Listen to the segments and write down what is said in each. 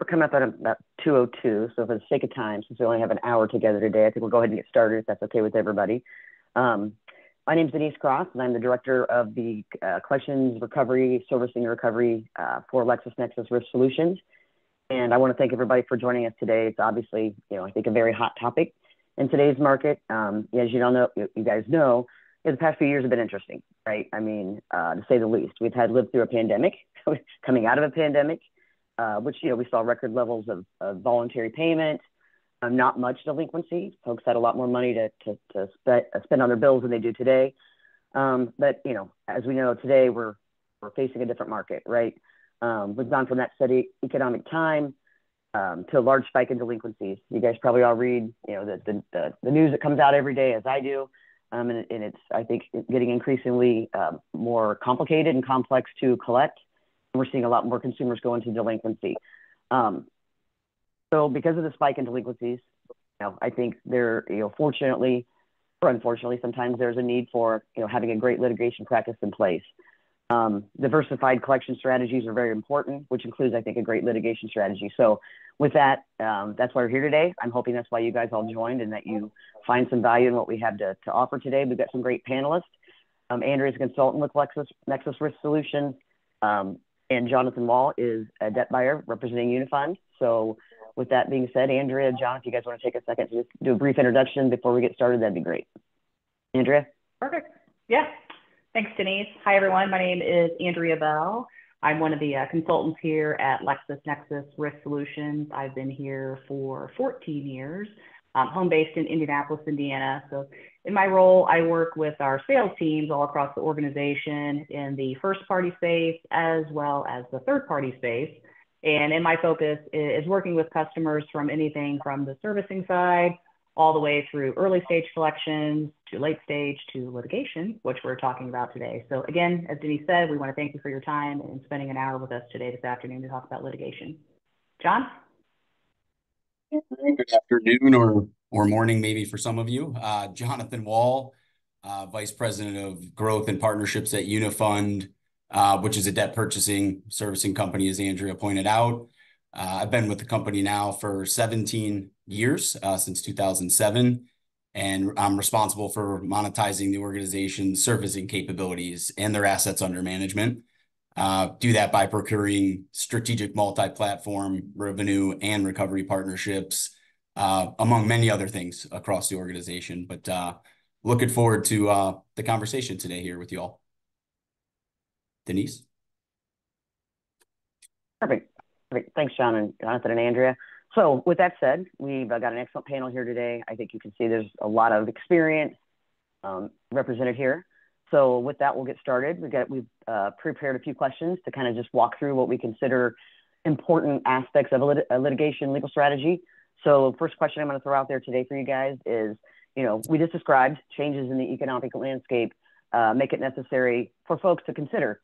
We're coming up at about 2:02. So for the sake of time, since we only have an hour together today, I think we'll go ahead and get started if that's okay with everybody. Um, my name is Denise Cross, and I'm the director of the collections recovery, servicing and recovery for LexisNexis Risk Solutions. And I want to thank everybody for joining us today. It's obviously, I think a very hot topic in today's market. As you guys know, the past few years have been interesting, right? I mean, to say the least. We've had lived through a pandemic, coming out of a pandemic, which, we saw record levels of voluntary payment, not much delinquency. Folks had a lot more money to spend on their bills than they do today. But, as we know today, we're facing a different market, right? We've gone from that steady economic time to a large spike in delinquencies. You guys probably all read, the news that comes out every day, as I do. And it's, I think, getting increasingly more complicated and complex to collect. We're seeing a lot more consumers go into delinquency. So because of the spike in delinquencies, I think there, fortunately or unfortunately, sometimes there's a need for, having a great litigation practice in place. Diversified collection strategies are very important, which includes, I think, a great litigation strategy. So with that, that's why we're here today. I'm hoping that's why you guys all joined and that you find some value in what we have to offer today. We've got some great panelists. Andrea is a consultant with LexisNexis Risk Solutions. And Jonathan Wall is a debt buyer representing Unifund. So with that being said, Andrea, John, if you guys want to take a second to just do a brief introduction before we get started, that'd be great. Andrea? Perfect. Yeah. Thanks, Denise. Hi, everyone. My name is Andrea Bell. I'm one of the consultants here at LexisNexis Risk Solutions. I've been here for 14 years, home-based in Indianapolis, Indiana. So in my role, I work with our sales teams all across the organization in the first-party space as well as the third-party space. And in my focus is working with customers from anything from the servicing side all the way through early stage collections to late stage to litigation, which we're talking about today. So again, as Denise said, we want to thank you for your time and spending an hour with us today this afternoon to talk about litigation. John? Good afternoon or morning, maybe for some of you. Jonathan Wall, Vice President of Growth and Partnerships at Unifund, which is a debt purchasing servicing company, as Andrea pointed out. I've been with the company now for 17 years, since 2007, and I'm responsible for monetizing the organization's servicing capabilities and their assets under management. Do that by procuring strategic multi-platform revenue and recovery partnerships, among many other things across the organization. But looking forward to the conversation today here with you all. Denise? Perfect. Thanks, John and Jonathan and Andrea. So with that said, we've got an excellent panel here today. I think you can see there's a lot of experience represented here. So with that, we'll get started. We've prepared a few questions to kind of just walk through what we consider important aspects of a litigation legal strategy. So first question I'm going to throw out there today for you guys is, we just described changes in the economic landscape make it necessary for folks to consider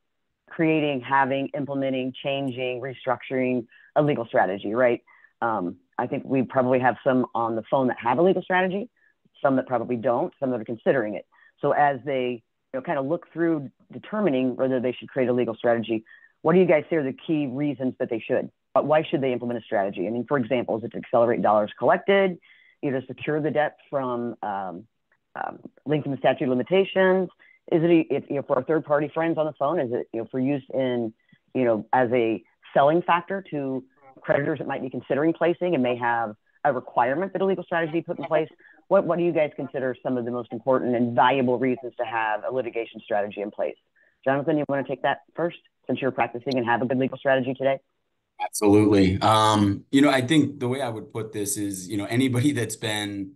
creating, having, implementing, changing, restructuring a legal strategy, right? I think we probably have some on the phone that have a legal strategy, some that probably don't, some that are considering it. So as they kind of look through determining whether they should create a legal strategy, what do you guys say are the key reasons that they should? But why should they implement a strategy? I mean, for example, is it to accelerate dollars collected, to secure the debt from lengthen the statute of limitations? Is it for our third-party friends on the phone? Is it for use in as a selling factor to creditors that might be considering placing and may have a requirement that a legal strategy be put in place? What do you guys consider some of the most important and valuable reasons to have a litigation strategy in place? Jonathan, you want to take that first, since you're practicing and have a good legal strategy today? Absolutely. I think the way I would put this is, anybody that's been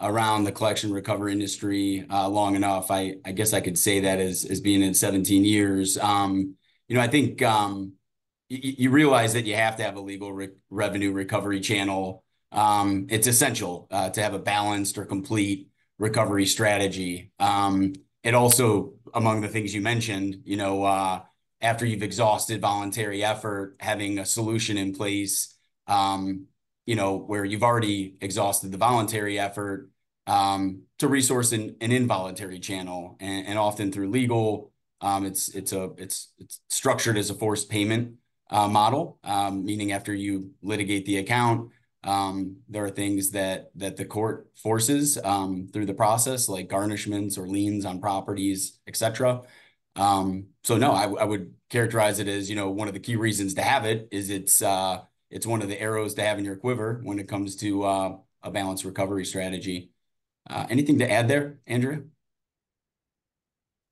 around the collection recovery industry long enough, I guess I could say that as being in 17 years. I think you realize that you have to have a legal revenue recovery channel. It's essential to have a balanced or complete recovery strategy. It also, among the things you mentioned, after you've exhausted voluntary effort, having a solution in place, where you've already exhausted the voluntary effort, to resource an involuntary channel, and often through legal, it's structured as a forced payment model, meaning after you litigate the account, there are things that the court forces through the process, like garnishments or liens on properties, etc. So no, I would characterize it as, one of the key reasons to have it is it's one of the arrows to have in your quiver when it comes to a balanced recovery strategy. Anything to add there, Andrea?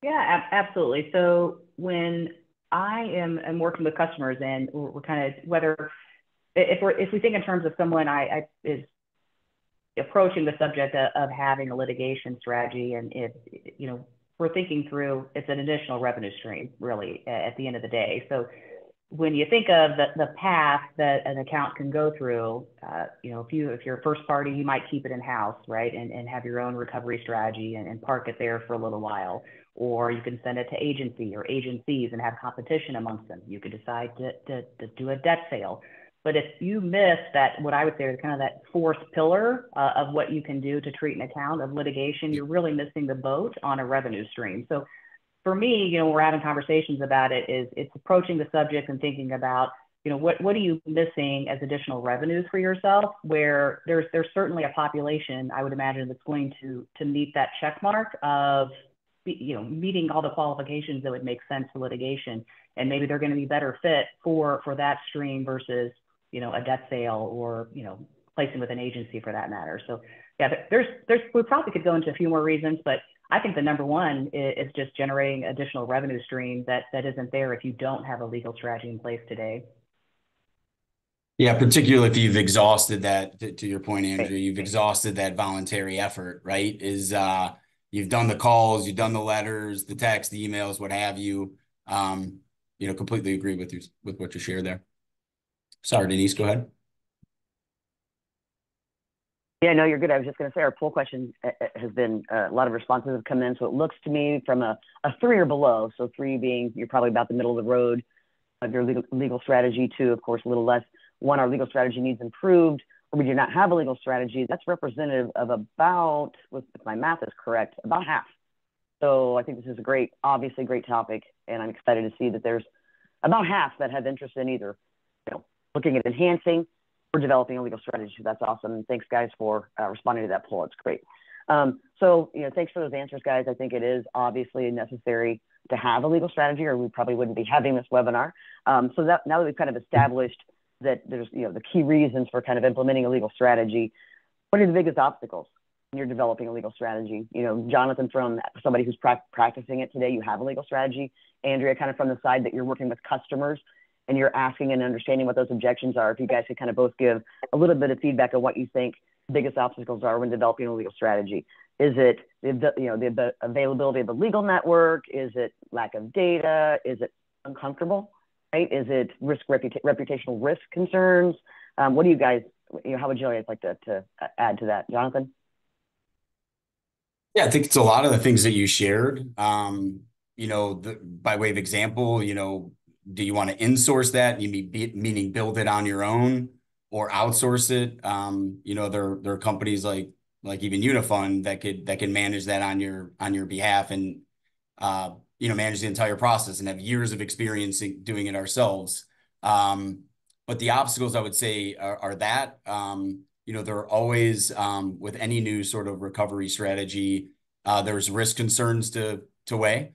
Yeah, absolutely. So when I'm working with customers and we're kind of whether if we think in terms of someone I is approaching the subject of having a litigation strategy, and if we're thinking through, it's an additional revenue stream really at the end of the day. So when you think of the path that an account can go through, if you're a first party, you might keep it in house, right, and have your own recovery strategy and park it there for a little while, or you can send it to agency or agencies and have competition amongst them. You could decide to do a debt sale. But if you miss that, what I would say is kind of that fourth pillar of what you can do to treat an account of litigation, you're really missing the boat on a revenue stream. So for me, we're having conversations about it, is it's approaching the subject and thinking about, what are you missing as additional revenues for yourself, where there's certainly a population, I would imagine, that's going to meet that check mark of, meeting all the qualifications that would make sense for litigation. And maybe they're going to be better fit for that stream versus, a debt sale or, placing with an agency for that matter. So yeah, we probably could go into a few more reasons, but I think the number one is just generating additional revenue stream that isn't there if you don't have a legal strategy in place today. Yeah, particularly if you've exhausted that, to your point, Andrew, you've exhausted that voluntary effort, right? You've done the calls, you've done the letters, the text, the emails, what have you. Completely agree with you with what you shared there. Sorry, Denise, go ahead. Yeah, no, you're good. I was just going to say our poll question has been a lot of responses have come in. So it looks to me from a 3 or below. So 3 being you're probably about the middle of the road of your legal strategy. 2, of course, a little less. 1, our legal strategy needs improved, or we do not have a legal strategy. That's representative of about, if my math is correct, about half. So I think this is obviously great topic, and I'm excited to see that there's about half that have interest in either, looking at enhancing or developing a legal strategy. So that's awesome. And thanks, guys, for responding to that poll. It's great. So, thanks for those answers, guys. I think it is obviously necessary to have a legal strategy, or we probably wouldn't be having this webinar. So now that we've kind of established that there's, the key reasons for kind of implementing a legal strategy, what are the biggest obstacles when you're developing a legal strategy? Jonathan, from somebody who's practicing it today, you have a legal strategy. Andrea, kind of from the side that you're working with customers and you're asking and understanding what those objections are, if you guys could kind of both give a little bit of feedback on what you think the biggest obstacles are when developing a legal strategy. Is it the availability of the legal network? Is it lack of data? Is it uncomfortable? Right? Is it reputational risk concerns? What do you guys, how would you guys like to add to that, Jonathan? Yeah, I think it's a lot of the things that you shared. By way of example, do you want to insource that? Meaning build it on your own or outsource it? There are companies like even Unifund that can manage that on your behalf and manage the entire process and have years of experience doing it ourselves. But the obstacles I would say are that there are always with any new sort of recovery strategy, there's risk concerns to weigh.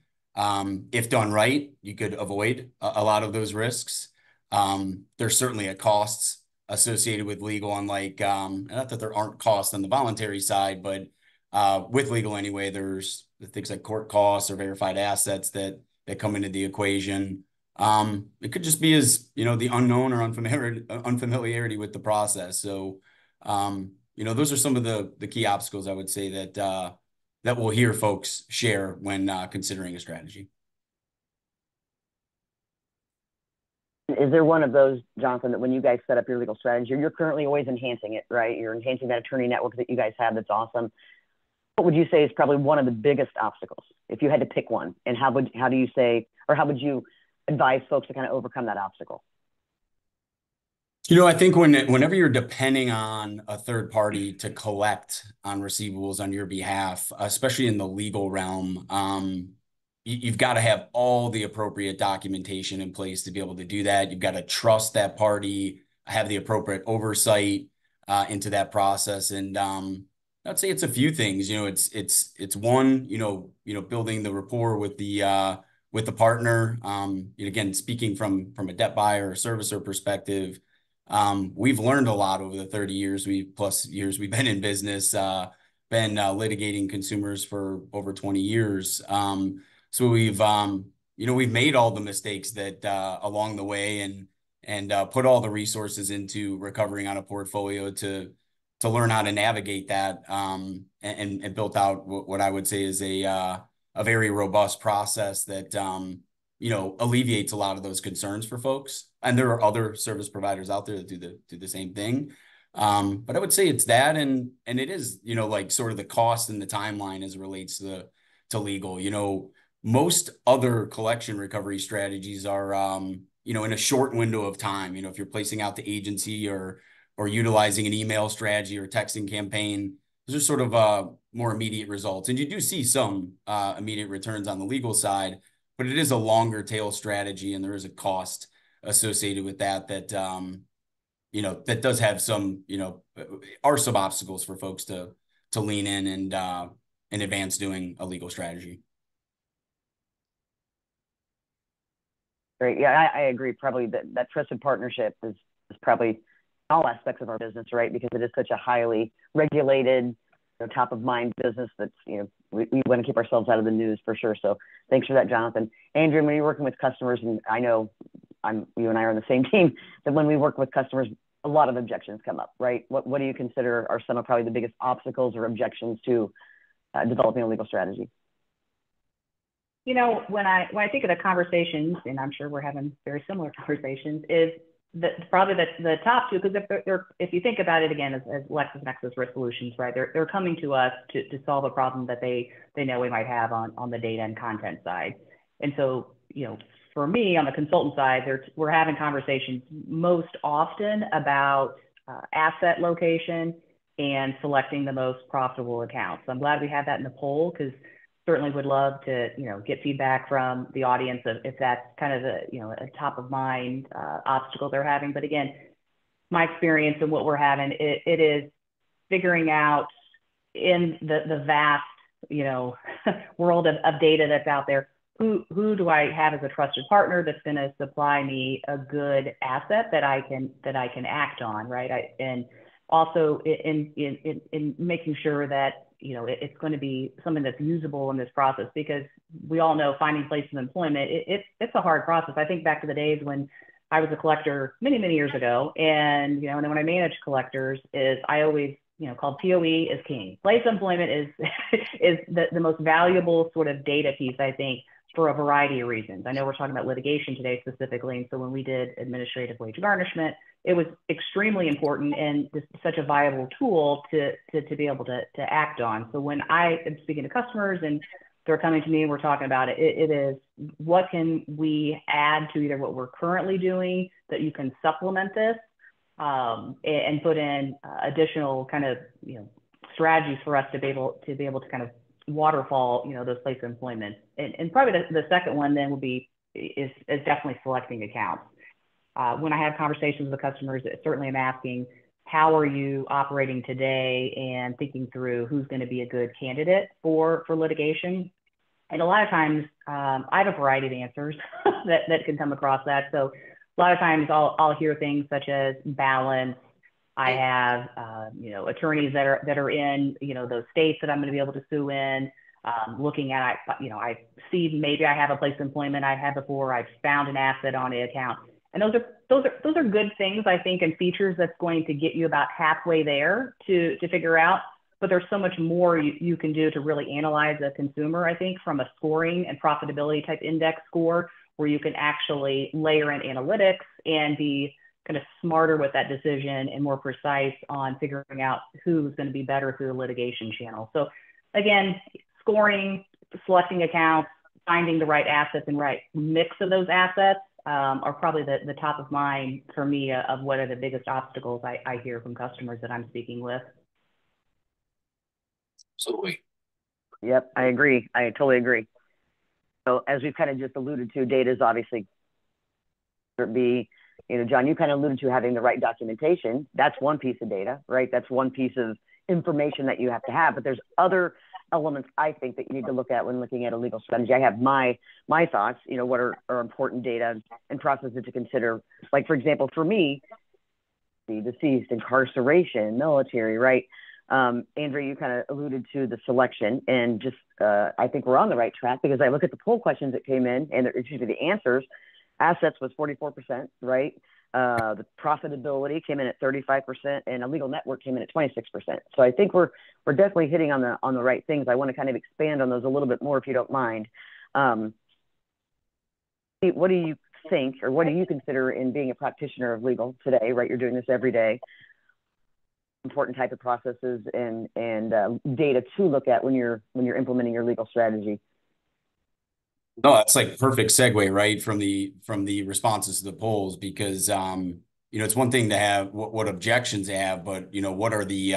If done right, you could avoid a lot of those risks. There's certainly a costs associated with legal, unlike not that there aren't costs on the voluntary side, but with legal anyway, there's things like court costs or verified assets that come into the equation. It could just be as the unknown or unfamiliarity with the process. So those are some of the key obstacles I would say that we'll hear folks share when considering a strategy. Is there one of those, Jonathan, that when you guys set up your legal strategy, you're currently always enhancing it, right? You're enhancing that attorney network that you guys have that's awesome. What would you say is probably one of the biggest obstacles if you had to pick one? And how would you advise folks to kind of overcome that obstacle? I think whenever you're depending on a third party to collect on receivables on your behalf, especially in the legal realm, you've got to have all the appropriate documentation in place to be able to do that. You've got to trust that party, have the appropriate oversight into that process. And I'd say it's a few things. It's one, building the rapport with the partner. Again, speaking from a debt buyer or servicer perspective, we've learned a lot over the 30 years plus years we've been in business, been litigating consumers for over 20 years. So we've made all the mistakes that along the way and put all the resources into recovering on a portfolio to learn how to navigate that, and built out what I would say is a very robust process that alleviates a lot of those concerns for folks. And there are other service providers out there that do the same thing. But I would say it's that, and it is like sort of the cost and the timeline as it relates to legal. Most other collection recovery strategies are in a short window of time. If you're placing out the agency or utilizing an email strategy or texting campaign, those are sort of more immediate results. And you do see some immediate returns on the legal side, but it is a longer tail strategy, and there is a cost associated with that that does have some are some obstacles for folks to lean in and advance doing a legal strategy. Great. Yeah, I agree. Probably that trusted partnership is probably all aspects of our business, right? Because it is such a highly regulated, top of mind business that's, we want to keep ourselves out of the news for sure. So thanks for that, Jonathan. Andrew, when you're working with customers, and I know you and I are on the same team, that when we work with customers, a lot of objections come up, right? What do you consider are some of probably the biggest obstacles or objections to developing a legal strategy? When I think of the conversations, and I'm sure we're having very similar conversations, is probably the top two, because if you think about it again as LexisNexis Risk Solutions, right? They're coming to us to solve a problem that they know we might have on the data and content side. And so, for me on the consultant side, we're having conversations most often about asset location and selecting the most profitable accounts. So I'm glad we have that in the poll, because certainly would love to, get feedback from the audience if that's kind of a top of mind obstacle they're having. But again, my experience and what we're having, it is figuring out in the vast, world of data that's out there, who do I have as a trusted partner that's going to supply me a good asset that I can act on, right? And also in making sure that it's going to be something that's usable in this process, because we all know finding places of employment, it's a hard process. I think back to the days when I was a collector many, many years ago, and and then when I managed collectors, is I always called POE is king. Place of employment is the most valuable sort of data piece, I think, for a variety of reasons. I know we're talking about litigation today specifically, and so when we did administrative wage garnishment, it was extremely important and just such a viable tool to be able to act on. So when I am speaking to customers and they're coming to me and we're talking about it, it is what can we add to either what we're currently doing that you can supplement this and put in additional kind of strategies for us to be able to kind of waterfall those places of employment. And probably the second one then would be is definitely selecting accounts. When I have conversations with the customers, certainly I'm asking, how are you operating today, and thinking through who's going to be a good candidate for litigation. And a lot of times I have a variety of answers that can come across that. So a lot of times I'll hear things such as balance. I have attorneys that are in those states that I'm going to be able to sue in. Looking at I see maybe I have a place of employment I had before. I've found an asset on the account. And those are good things, I think, and features that's going to get you about halfway there to figure out. But there's so much more you can do to really analyze a consumer, I think, from a scoring and profitability type index score, where you can actually layer in analytics and be kind of smarter with that decision and more precise on figuring out who's going to be better through the litigation channel. So again, scoring, selecting accounts, finding the right assets and right mix of those assets are probably the top of mind for me of what are the biggest obstacles I hear from customers that I'm speaking with. Absolutely. Yep, I agree. I totally agree. So as we've kind of just alluded to, data is obviously be, John, you kind of alluded to having the right documentation. That's one piece of data, right? That's one piece of information that you have to have, but there's other elements I think that you need to look at when looking at a legal strategy. I have my thoughts, what are important data and processes to consider. Like, for example, for me, the deceased, incarceration, military, right? Andrea, you kind of alluded to the selection, and just I think we're on the right track because I look at the poll questions that came in, and excuse me, the answers. Assets was 44%, right? The profitability came in at 35%, and a legal network came in at 26%. So I think we're definitely hitting on the right things. I want to kind of expand on those a little bit more, if you don't mind. What do you think, or what do you consider in being a practitioner of legal today? Right, you're doing this every day. Important type of processes and data to look at when you're implementing your legal strategy. No, that's like perfect segue, right, from the responses to the polls, because it's one thing to have what objections they have, but what are the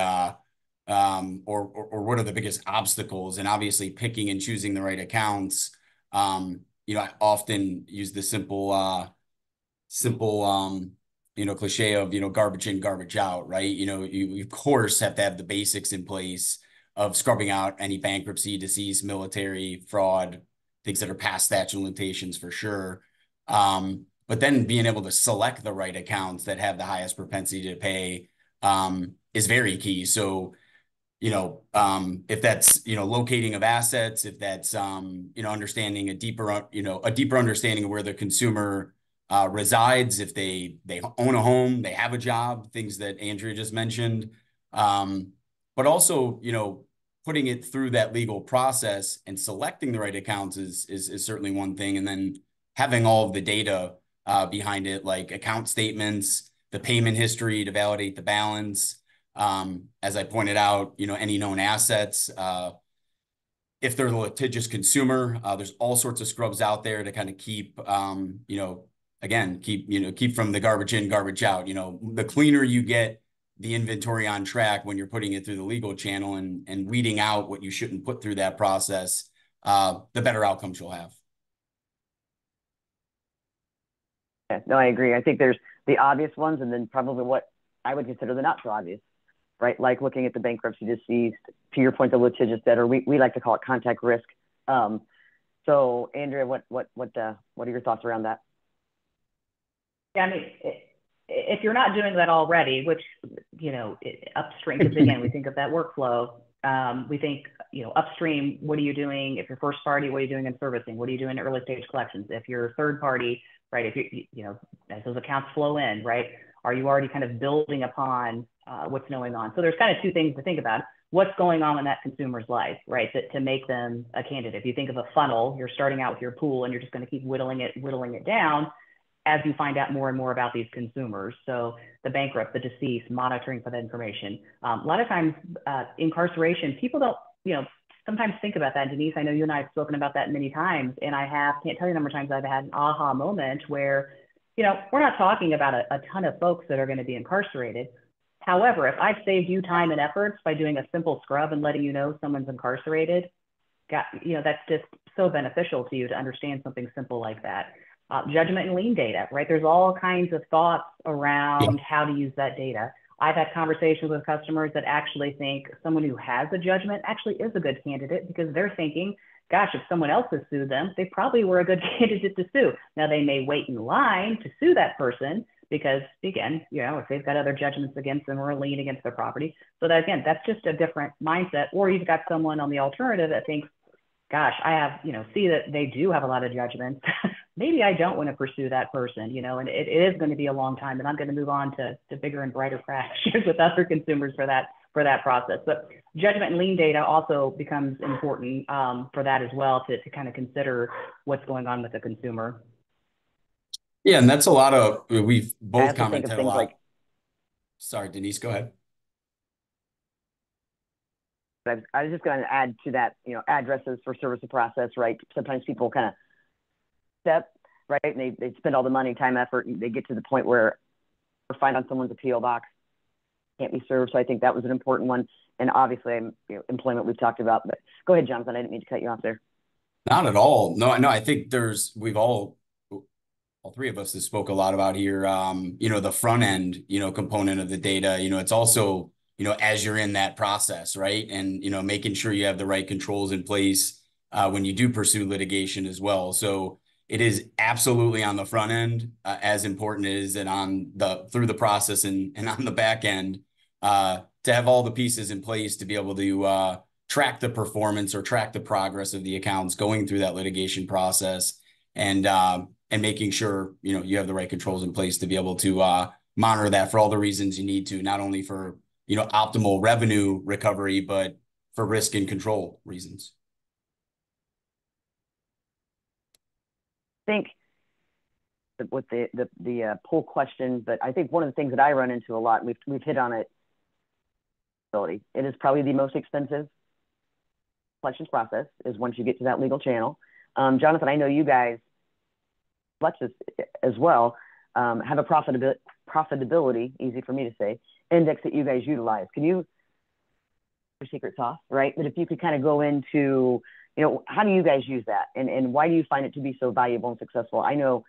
or what are the biggest obstacles, and obviously picking and choosing the right accounts. I often use the simple cliche of garbage in, garbage out, right? You of course have to have the basics in place of scrubbing out any bankruptcy, deceased, military, fraud, things that are past statute of limitations for sure. But then being able to select the right accounts that have the highest propensity to pay is very key. So, if that's, locating of assets, if that's, understanding a deeper understanding of where the consumer resides, if they own a home, they have a job, things that Andrea just mentioned. But also, putting it through that legal process and selecting the right accounts is certainly one thing. And then having all of the data behind it, like account statements, the payment history to validate the balance. As I pointed out, any known assets. If they're a litigious consumer, there's all sorts of scrubs out there to kind of keep, keep from the garbage in, garbage out. The cleaner you get the inventory on track when you're putting it through the legal channel and weeding out what you shouldn't put through that process, the better outcomes you'll have. Yeah, no, I agree. I think there's the obvious ones, and then probably what I would consider the not so obvious, right? Like looking at the bankruptcy, deceased, to your point, the litigious debtor. We like to call it contact risk. So Andrea, what are your thoughts around that? Yeah, I mean, if you're not doing that already, which, upstream, because again, we think of that workflow, we think, upstream, what are you doing? If you're first party, what are you doing in servicing? What are you doing in early stage collections? If you're third party, right? If as those accounts flow in, right? Are you already kind of building upon what's going on? So there's kind of two things to think about. What's going on in that consumer's life, right? To make them a candidate. If you think of a funnel, you're starting out with your pool and you're just going to keep whittling it down as you find out more and more about these consumers. So the bankrupt, the deceased, monitoring for that information. A lot of times incarceration, people don't, sometimes think about that. Denise, I know you and I have spoken about that many times, and can't tell you the number of times I've had an aha moment where, we're not talking about a ton of folks that are going to be incarcerated. However, if I've saved you time and efforts by doing a simple scrub and letting you know someone's incarcerated, that's just so beneficial to you to understand something simple like that. Judgment and lien data, right? There's all kinds of thoughts around how to use that data. I've had conversations with customers that actually think someone who has a judgment actually is a good candidate because they're thinking, gosh, if someone else has sued them, they probably were a good candidate to sue. Now they may wait in line to sue that person because, again, if they've got other judgments against them or a lien against their property. So that, again, that's just a different mindset. Or you've got someone on the alternative that thinks, gosh, I have, see that they do have a lot of judgments. Maybe I don't want to pursue that person, and it is going to be a long time, and I'm going to move on to bigger and brighter fractures with other consumers for that process. But judgment and lien data also becomes important for that as well, to kind of consider what's going on with the consumer. Yeah, and that's a lot of, we've both commented a lot. Like, sorry, Denise, go ahead. I was just going to add to that, addresses for service of process, right? Sometimes people kind of step, right? And they spend all the money, time, effort, and they get to the point where we're find on someone's appeal box, can't be served. So I think that was an important one. And obviously, employment we've talked about. But go ahead, Jonathan. I didn't mean to cut you off there. Not at all. No, no, I think we've all three of us have spoke a lot about here, the front end, component of the data. It's also, as you're in that process, right? And, making sure you have the right controls in place when you do pursue litigation as well. So it is absolutely on the front end as important as it on through the process and on the back end to have all the pieces in place to be able to track the performance or track the progress of the accounts going through that litigation process. And making sure, you have the right controls in place to be able to monitor that for all the reasons you need to, not only for, optimal revenue recovery, but for risk and control reasons. I think with the poll question, but I think one of the things that I run into a lot, and we've hit on it, it is probably the most expensive collections process is once you get to that legal channel. Jonathan, I know you guys, Lexus as well, have a profitability, easy for me to say, index that you guys utilize. Can you, your secret sauce, right? But if you could kind of go into, how do you guys use that? And why do you find it to be so valuable and successful? I know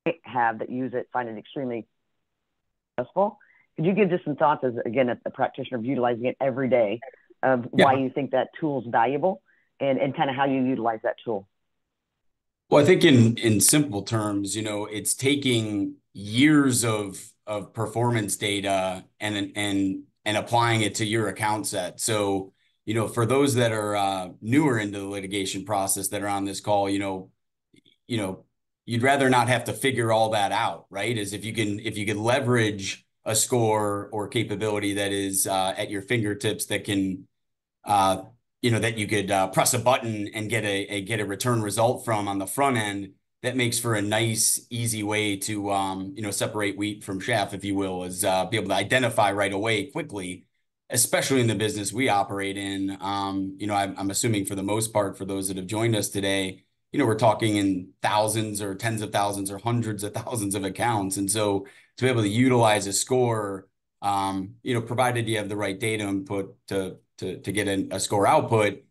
I have that use it, find it extremely successful. Could you give just some thoughts as, again, a practitioner of utilizing it every day of why you think that tool is valuable and kind of how you utilize that tool? Well, I think in simple terms, it's taking years of performance data and applying it to your account set. So, for those that are newer into the litigation process that are on this call, you'd rather not have to figure all that out, right? Is if you can leverage a score or capability that is at your fingertips that can that you could press a button and get a return result from on the front end. That makes for a nice, easy way to separate wheat from chaff, if you will, is be able to identify right away quickly, especially in the business we operate in. I'm assuming for the most part, for those that have joined us today, we're talking in thousands or tens of thousands or hundreds of thousands of accounts. And so to be able to utilize a score, provided you have the right data input to get a score output,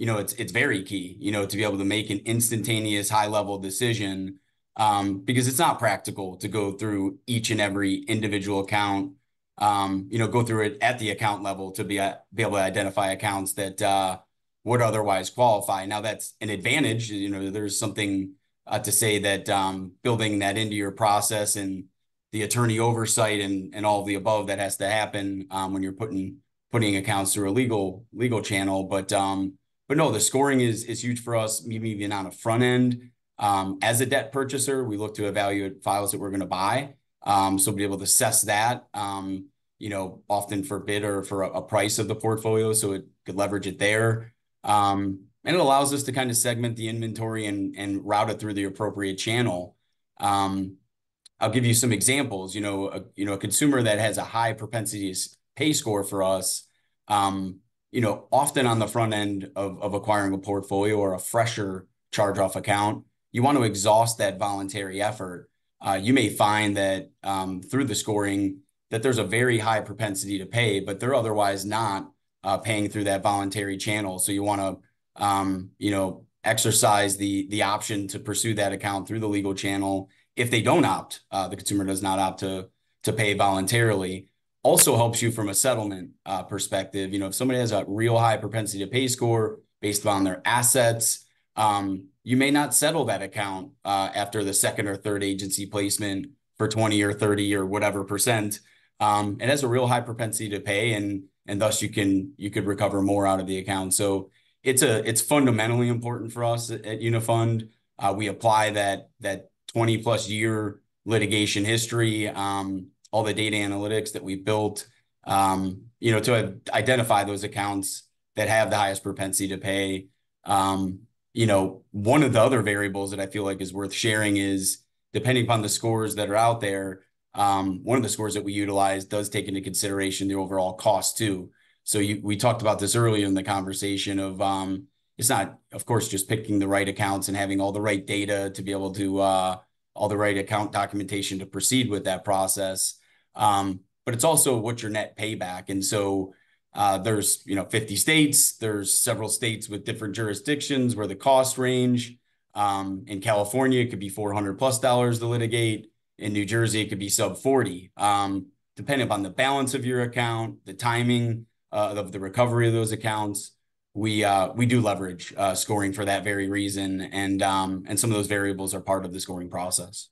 it's very key, to be able to make an instantaneous high level decision, because it's not practical to go through each and every individual account, go through it at the account level to be able to identify accounts that would otherwise qualify. Now that's an advantage. There's something to say that building that into your process and the attorney oversight and all of the above that has to happen when you're putting accounts through a legal channel. But no, the scoring is huge for us, even on a front end. As a debt purchaser, we look to evaluate files that we're going to buy. So be able to assess that, often for bid or for a price of the portfolio, so it could leverage it there. And it allows us to kind of segment the inventory and route it through the appropriate channel. I'll give you some examples. A consumer that has a high propensity to pay score for us, often on the front end of acquiring a portfolio or a fresher charge-off account, you want to exhaust that voluntary effort. You may find that through the scoring that there's a very high propensity to pay, but they're otherwise not paying through that voluntary channel. So you want to, exercise the option to pursue that account through the legal channel. If they don't opt, the consumer does not opt to pay voluntarily. Also helps you from a settlement perspective. If somebody has a real high propensity to pay score based on their assets, you may not settle that account after the second or third agency placement for 20 or 30 or whatever percent. It has a real high propensity to pay, and thus you could recover more out of the account. So it's fundamentally important for us at Unifund. We apply that 20 plus year litigation history, all the data analytics that we've built, to identify those accounts that have the highest propensity to pay. One of the other variables that I feel like is worth sharing is, depending upon the scores that are out there, one of the scores that we utilize does take into consideration the overall cost too. So we talked about this earlier in the conversation of it's not, of course, just picking the right accounts and having all the right data to be able to all the right account documentation to proceed with that process. But it's also what's your net payback. And so There's, 50 states. There's several states with different jurisdictions where the cost range. In California, it could be $400+ to litigate. In New Jersey, it could be sub 40. Depending upon the balance of your account, the timing of the recovery of those accounts, we do leverage scoring for that very reason, and some of those variables are part of the scoring process.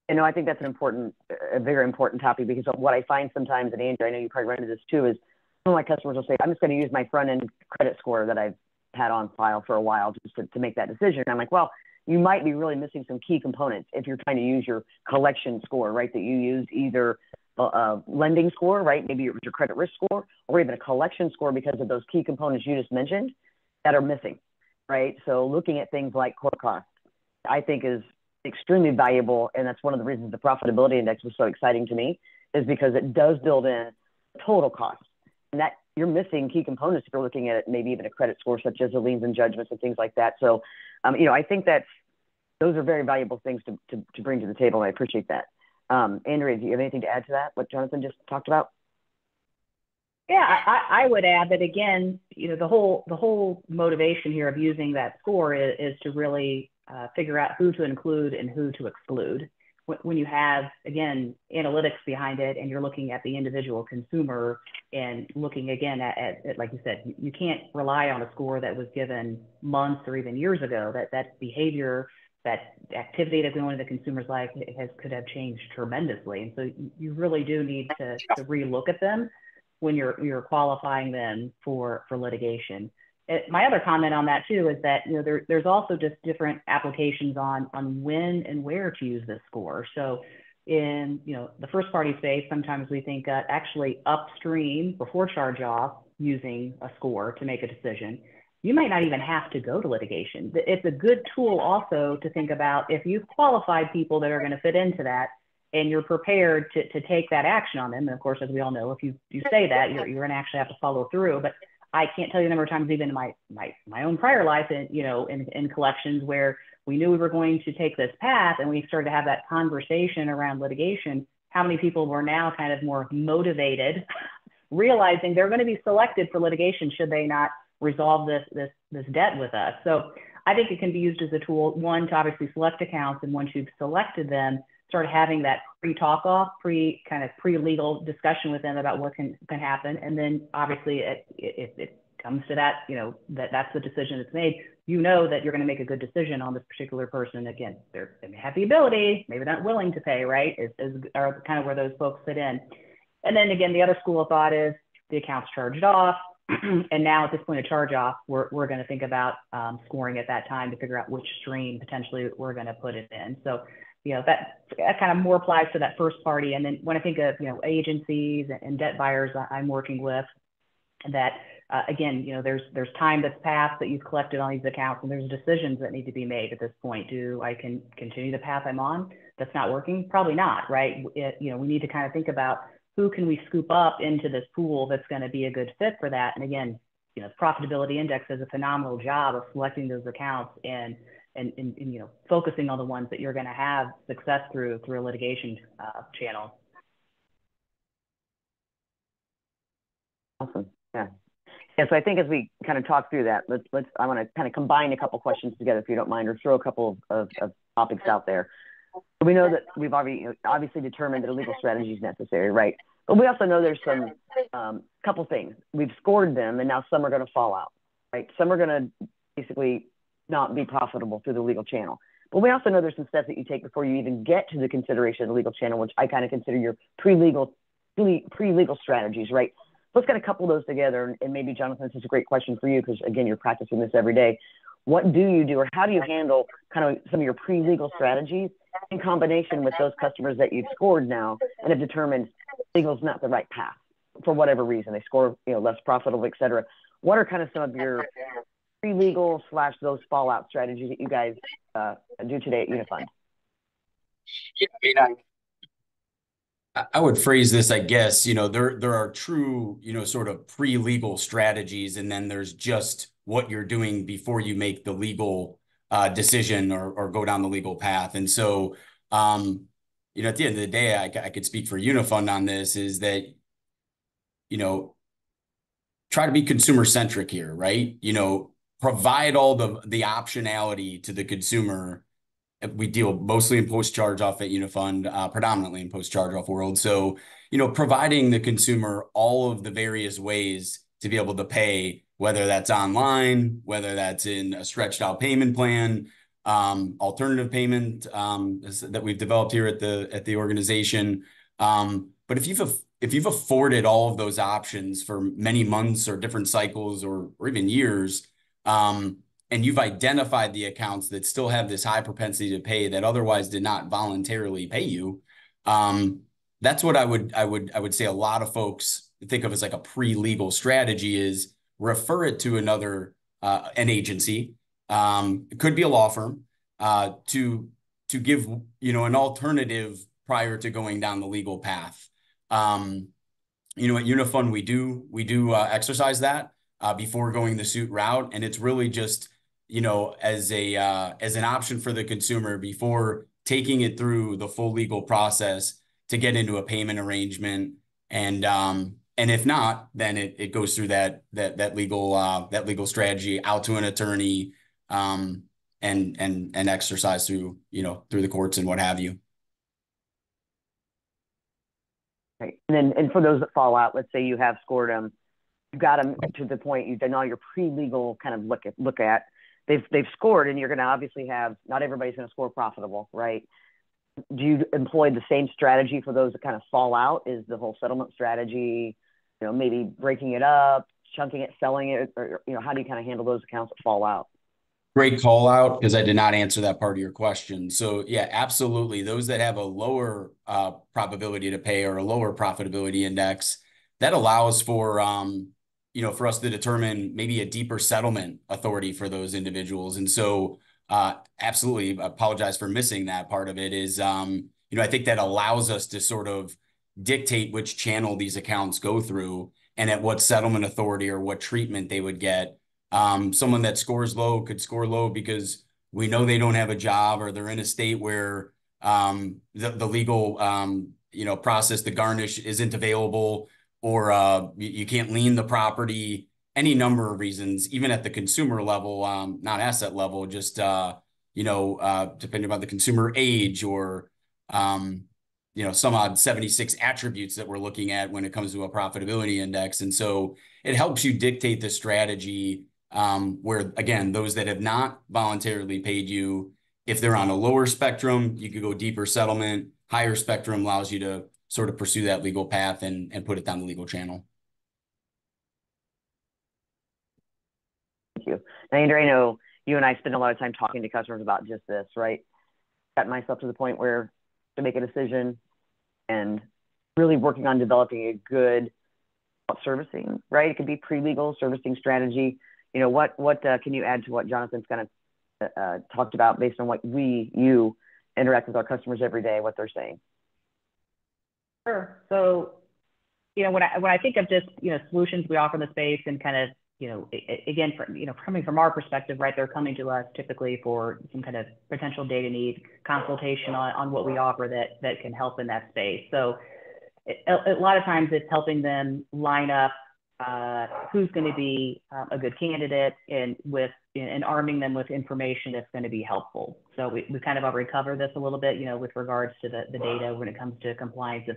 I think that's a very important topic, because what I find sometimes, and Andrew, I know you probably run into this too, is some of my customers will say, I'm just going to use my front end credit score that I've had on file for a while just to make that decision. I'm like, well, you might be really missing some key components if you're trying to use your collection score, right? That you use either a lending score, right? Maybe it was your credit risk score, or even a collection score, because of those key components you just mentioned that are missing, right? So looking at things like court costs, I think is extremely valuable. And that's one of the reasons the profitability index was so exciting to me, is because it does build in total costs, and that you're missing key components if you're looking at maybe even a credit score, such as the liens and judgments and things like that. So, I think those are very valuable things to bring to the table. And I appreciate that. Andrea, do you have anything to add to that, what Jonathan just talked about? Yeah, I would add that, again, the whole motivation here of using that score is to really figure out who to include and who to exclude. When you have, again, analytics behind it, and you're looking at the individual consumer and looking again at like you said, you can't rely on a score that was given months or even years ago. That behavior, that activity that's going into the consumer's life could have changed tremendously. And so you really do need to relook at them when you're qualifying them for litigation. My other comment on that too is that there's also just different applications on when and where to use this score. So in the first party space, sometimes we think actually upstream before charge off using a score to make a decision. You might not even have to go to litigation. It's a good tool also to think about if you've qualified people that are going to fit into that, and you're prepared to take that action on them. And of course, as we all know, if you say that, you're going to actually have to follow through. But I can't tell you the number of times, even in my own prior life, in collections, where we knew we were going to take this path, and we started to have that conversation around litigation. How many people were now kind of more motivated, realizing they're going to be selected for litigation should they not resolve this debt with us. So I think it can be used as a tool, one, to obviously select accounts, and once you've selected them, start having that pre-legal discussion with them about what can happen. And then obviously it comes to that, that's the decision that's made. That you're going to make a good decision on this particular person. Again, they may have the ability, maybe not willing to pay, right? Are kind of where those folks fit in. And then again, the other school of thought is the account's charged off. And now at this point of charge off, we're going to think about scoring at that time to figure out which stream potentially we're going to put it in. So that kind of more applies to that first party. And then when I think of, agencies and debt buyers I'm working with, that again, there's time that's passed that you've collected on these accounts, and there's decisions that need to be made at this point. Do I can continue the path I'm on? That's not working? Probably not, right? We need to kind of think about who can we scoop up into this pool that's going to be a good fit for that. And again, profitability index does a phenomenal job of selecting those accounts and focusing on the ones that you're going to have success through a litigation channel. Awesome. Yeah. So I think as we kind of talk through that, I want to kind of combine a couple questions together, if you don't mind, or throw a couple of topics out there. We know that we've obviously determined that a legal strategy is necessary, right? But we also know there's some couple things. We've scored them, and now some are going to fall out, right? Some are going to basically not be profitable through the legal channel. But we also know there's some steps that you take before you even get to the consideration of the legal channel, which I kind of consider your pre-legal strategies, right? Let's kind of couple those together. And maybe, Jonathan, this is a great question for you, because again, you're practicing this every day. What do you do, or how do you handle kind of some of your pre-legal strategies in combination with those customers that you've scored now and have determined legal is not the right path for whatever reason? They score, less profitable, et cetera. What are kind of some of your pre-legal / those fallout strategies that you guys do today at Unifund? Yeah, I would phrase this, I guess, there are true, sort of pre-legal strategies, and then there's just what you're doing before you make the legal decision or go down the legal path. And so at the end of the day, I could speak for Unifund on this, is that, try to be consumer centric here, right? Provide all the optionality to the consumer. We deal mostly in post charge off at Unifund, predominantly in post charge off world. So, providing the consumer all of the various ways to be able to pay, whether that's online, whether that's in a stretched out payment plan, alternative payment that we've developed here at the organization. But if you've afforded all of those options for many months or different cycles or even years, and you've identified the accounts that still have this high propensity to pay that otherwise did not voluntarily pay you, that's what I would say a lot of folks think of as like a pre-legal strategy, is refer it to an agency. It could be a law firm, to give an alternative prior to going down the legal path. At Unifund, we do exercise that before going the suit route, and it's really just as an option for the consumer before taking it through the full legal process to get into a payment arrangement. And if not, then it goes through that legal strategy out to an attorney, and exercise through the courts and what have you. Right. And for those that fall out, let's say you have scored them, you got them to the point you've done all your pre-legal kind of look at. They've scored, and you're going to obviously have, not everybody's going to score profitable, right? Do you employ the same strategy for those that kind of fall out? Is the whole settlement strategy, maybe breaking it up, chunking it, selling it, or how do you kind of handle those accounts that fall out? Great call out, because I did not answer that part of your question. So yeah, absolutely. Those that have a lower probability to pay or a lower profitability index, that allows for for us to determine maybe a deeper settlement authority for those individuals. And so absolutely, apologize for missing that part of it, is I think that allows us to sort of dictate which channel these accounts go through and at what settlement authority or what treatment they would get. Someone that scores low could score low because we know they don't have a job, or they're in a state where the legal process, the garnish, isn't available, or you can't lien the property. Any number of reasons, even at the consumer level, not asset level, just depending on the consumer age, or some odd 76 attributes that we're looking at when it comes to a profitability index. And so it helps you dictate the strategy, where, again, those that have not voluntarily paid you, if they're on a lower spectrum, you could go deeper settlement. Higher spectrum allows you to sort of pursue that legal path and put it down the legal channel. Thank you. Now, Andrea, I know you and I spend a lot of time talking to customers about just this, right? Got myself to the point where to make a decision and really working on developing a good servicing, right? It could be pre-legal servicing strategy. What can you add to what Jonathan's kind of talked about based on what you interact with our customers every day, what they're saying? Sure. So, when I think of just, solutions we offer in the space, and kind of, again, coming from our perspective, right, they're coming to us typically for some kind of potential data need, consultation on what we offer that can help in that space. So a lot of times it's helping them line up who's going to be a good candidate, and arming them with information that's going to be helpful. So we kind of already covered this a little bit, with regards to the data when it comes to compliance, of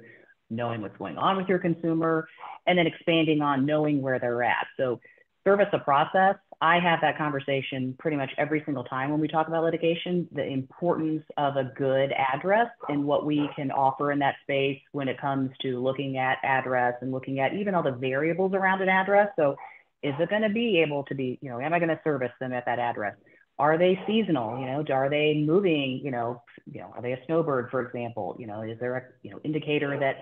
knowing what's going on with your consumer, and then expanding on knowing where they're at. So service a process. I have that conversation pretty much every single time when we talk about litigation, the importance of a good address and what we can offer in that space when it comes to looking at address and looking at even all the variables around an address. So is it going to be able to be, am I going to service them at that address? Are they seasonal? Are they moving? Are they a snowbird, for example? Is there a indicator that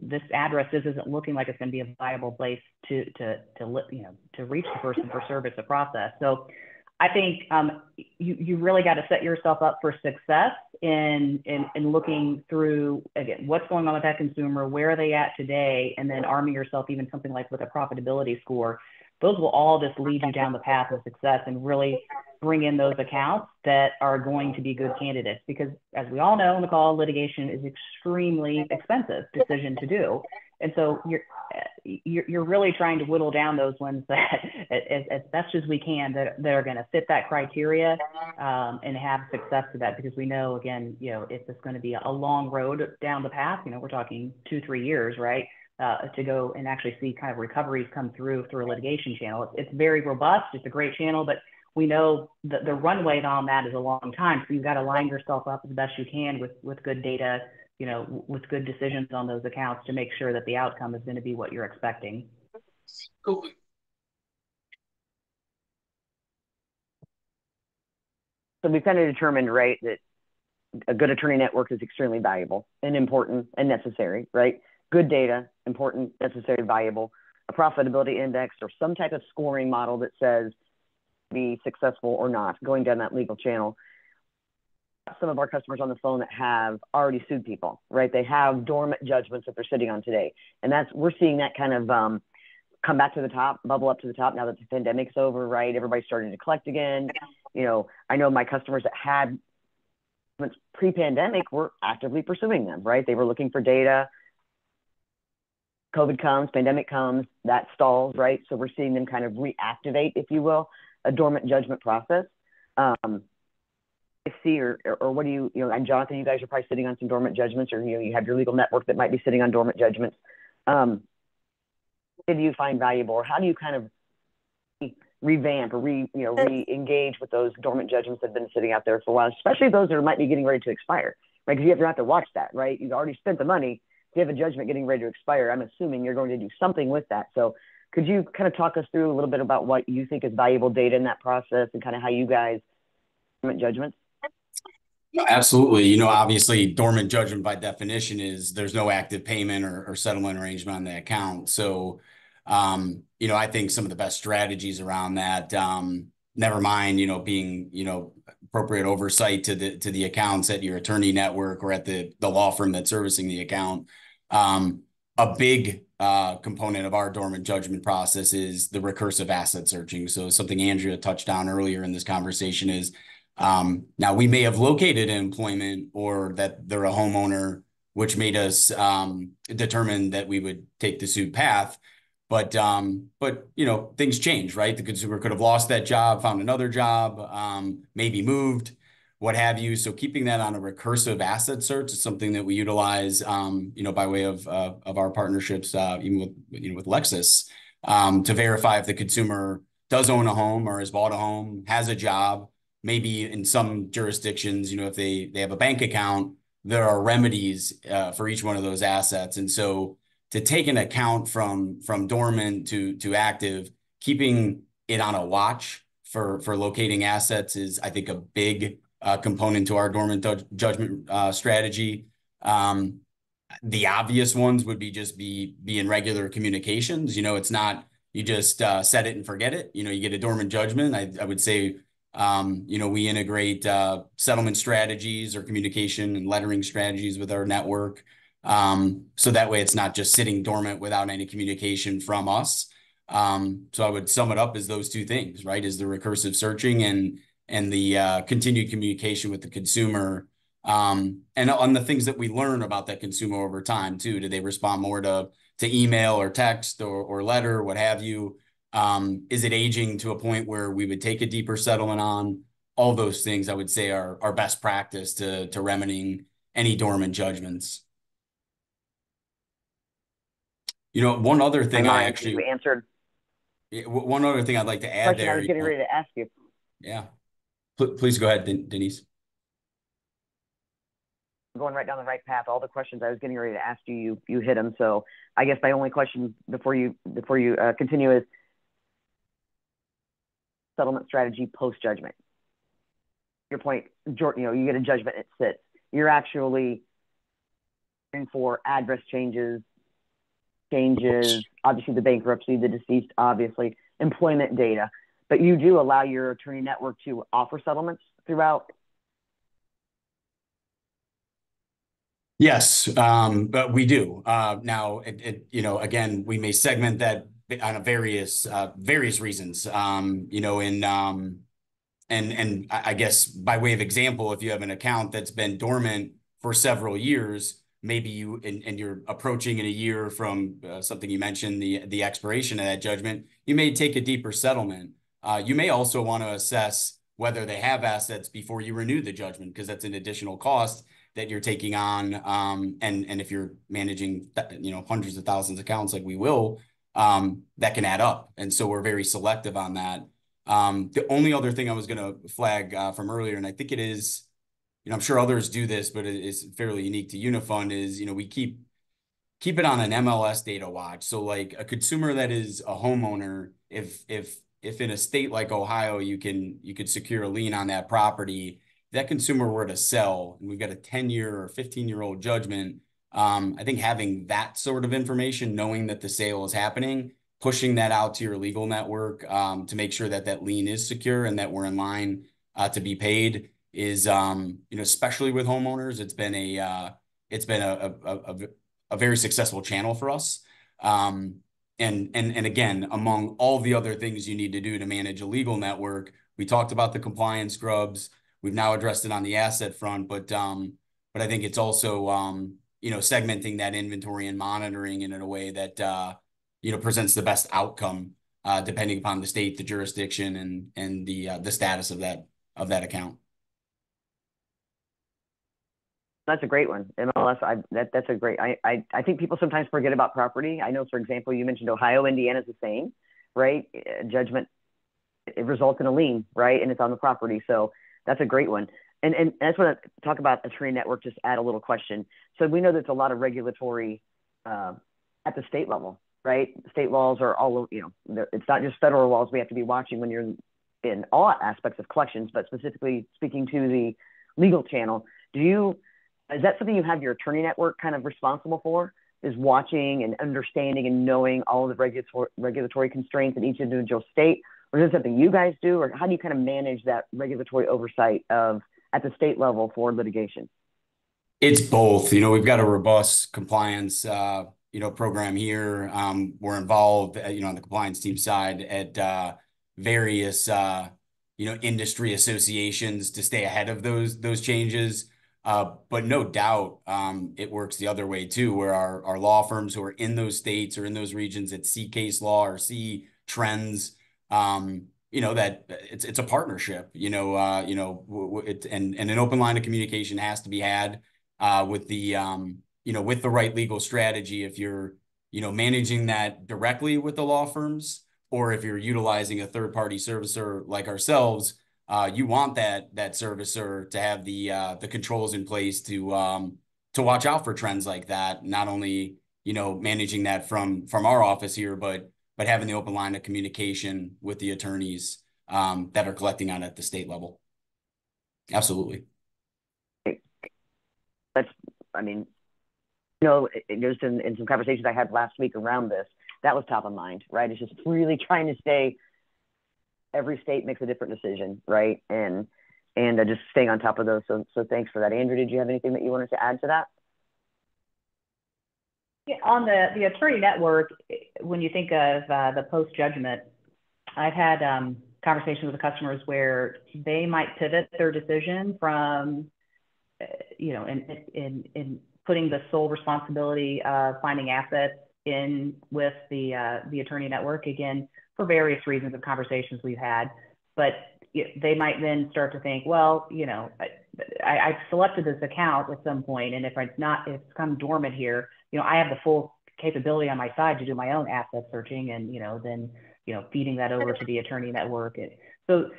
this address isn't looking like it's going to be a viable place to reach the person for service a process? So I think you really got to set yourself up for success in looking through, again, what's going on with that consumer, where are they at today, and then arming yourself even something like with a profitability score those will all just lead you down the path of success and really bring in those accounts that are going to be good candidates. Because as we all know on the call, litigation is extremely expensive decision to do. And so you're really trying to whittle down those ones that as best as we can that are going to fit that criteria and have success to that, because we know, again, if it's going to be a long road down the path, we're talking 2-3 years, right? To go and actually see kind of recoveries come through a litigation channel. It's very robust. It's a great channel, but we know that the runway on that is a long time. So you've got to line yourself up as best you can with good data, with good decisions on those accounts to make sure that the outcome is going to be what you're expecting. Cool. So we've kind of determined, right, that a good attorney network is extremely valuable and important and necessary, right? Good data, important, necessary, valuable, a profitability index or some type of scoring model that says be successful or not, going down that legal channel. Some of our customers on the phone that have already sued people, right? They have dormant judgments that they're sitting on today. And we're seeing that kind of come back to the top, bubble up to the top now that the pandemic's over, right? Everybody's starting to collect again. I know my customers that had pre-pandemic were actively pursuing them, right? They were looking for data. COVID comes, pandemic comes, that stalls, right? So we're seeing them kind of reactivate, if you will, a dormant judgment process. I see, or what do you, and Jonathan, you guys are probably sitting on some dormant judgments, or, you have your legal network that might be sitting on dormant judgments. What do you find valuable, or how do you kind of revamp or re-engage with those dormant judgments that have been sitting out there for a while, especially those that might be getting ready to expire, right? Because you have to watch that, right? You've already spent the money. If you have a judgment getting ready to expire, I'm assuming you're going to do something with that. So could you kind of talk us through a little bit about what you think is valuable data in that process and kind of how you guys dormant judgments? Absolutely. Obviously dormant judgment by definition is there's no active payment or settlement arrangement on the account. So, I think some of the best strategies around that, never mind, being, appropriate oversight to the accounts at your attorney network or at the law firm that's servicing the account. A big component of our dormant judgment process is the recursive asset searching. So something Andrea touched on earlier in this conversation is, now we may have located employment or that they're a homeowner, which made us determine that we would take the suit path. But things change, right? The consumer could have lost that job, found another job, maybe moved, what have you. So keeping that on a recursive asset search is something that we utilize, by way of our partnerships, even with Lexus, to verify if the consumer does own a home or has bought a home, has a job. Maybe in some jurisdictions, if they have a bank account, there are remedies for each one of those assets. And so to take an account from dormant to active, keeping it on a watch for locating assets is, I think, a big component to our dormant judgment strategy. The obvious ones would be in regular communications. It's not you just set it and forget it. You get a dormant judgment. I would say, we integrate settlement strategies or communication and lettering strategies with our network. So that way it's not just sitting dormant without any communication from us. So I would sum it up as those two things, right? Is the recursive searching and the continued communication with the consumer. And on the things that we learn about that consumer over time too. Do they respond more to email or text or letter, what have you? Is it aging to a point where we would take a deeper settlement on? All those things I would say are best practice to remedying any dormant judgments. One other thing you answered. One other thing I'd like to add there. I was getting ready to ask you. Yeah. Please go ahead, Denise. Going right down the right path. All the questions I was getting ready to ask you hit them. So I guess my only question before you continue is settlement strategy post judgment. Your point, you get a judgment, it sits. You're actually looking for address changes, obviously the bankruptcy, the deceased, obviously employment data, but you do allow your attorney network to offer settlements throughout. Yes, but we do. Now, again, we may segment that on a various reasons. And I guess by way of example, if you have an account that's been dormant for several years, maybe and you're approaching in a year from something you mentioned, the expiration of that judgment, you may take a deeper settlement. You may also want to assess whether they have assets before you renew the judgment, because that's an additional cost that you're taking on. And if you're managing, hundreds of thousands of accounts like we will, that can add up. And so we're very selective on that. The only other thing I was going to flag from earlier, and I think it is, I'm sure others do this, but it is fairly unique to Unifund, is, we keep it on an MLS data watch. So like a consumer that is a homeowner, if in a state like Ohio, you could secure a lien on that property, if that consumer were to sell, and we've got a 10-year or 15-year-old judgment, I think having that sort of information, knowing that the sale is happening, pushing that out to your legal network to make sure that that lien is secure and that we're in line to be paid is, especially with homeowners, it's been a very successful channel for us. And again, among all the other things you need to do to manage a legal network, we talked about the compliance scrubs. We've now addressed it on the asset front, but I think it's also segmenting that inventory and monitoring it in a way that presents the best outcome depending upon the state, the jurisdiction, and the status of that account. That's a great one. MLS, that's a great, I think people sometimes forget about property. I know, for example, you mentioned Ohio, Indiana is the same, right? Judgment, it results in a lien, right? And it's on the property. So that's a great one. And I just want to talk about attorney network, just add a little question. So we know there's a lot of regulatory at the state level, right? State laws are all, it's not just federal laws we have to be watching when you're in all aspects of collections, but specifically speaking to the legal channel. Is that something you have your attorney network kind of responsible for, is watching and understanding and knowing all of the regulatory constraints in each individual state? Or is it something you guys do? Or how do you kind of manage that regulatory oversight at the state level for litigation? It's both. We've got a robust compliance, program here. We're involved, on the compliance team side at various, industry associations to stay ahead of those changes. But no doubt, it works the other way too, where our law firms who are in those states or in those regions that see case law or see trends, that it's a partnership, and an open line of communication has to be had with the right legal strategy. If you're, managing that directly with the law firms, or if you're utilizing a third-party servicer like ourselves, you want that servicer to have the controls in place to watch out for trends like that. Not only, managing that from our office here, but having the open line of communication with the attorneys that are collecting on at the state level. Absolutely. Just in some conversations I had last week around this, that was top of mind, right? It's just really trying to stay, every state makes a different decision, right? And just staying on top of those. So thanks for that. Andrew, did you have anything that you wanted to add to that? Yeah, on the attorney network, when you think of the post-judgment, I've had conversations with the customers where they might pivot their decision from, in putting the sole responsibility of finding assets in with the attorney network, again, for various reasons of conversations we've had. But they might then start to think, well, I've selected this account at some point, and if it's come dormant here, I have the full capability on my side to do my own asset searching, and then feeding that over to the attorney network. So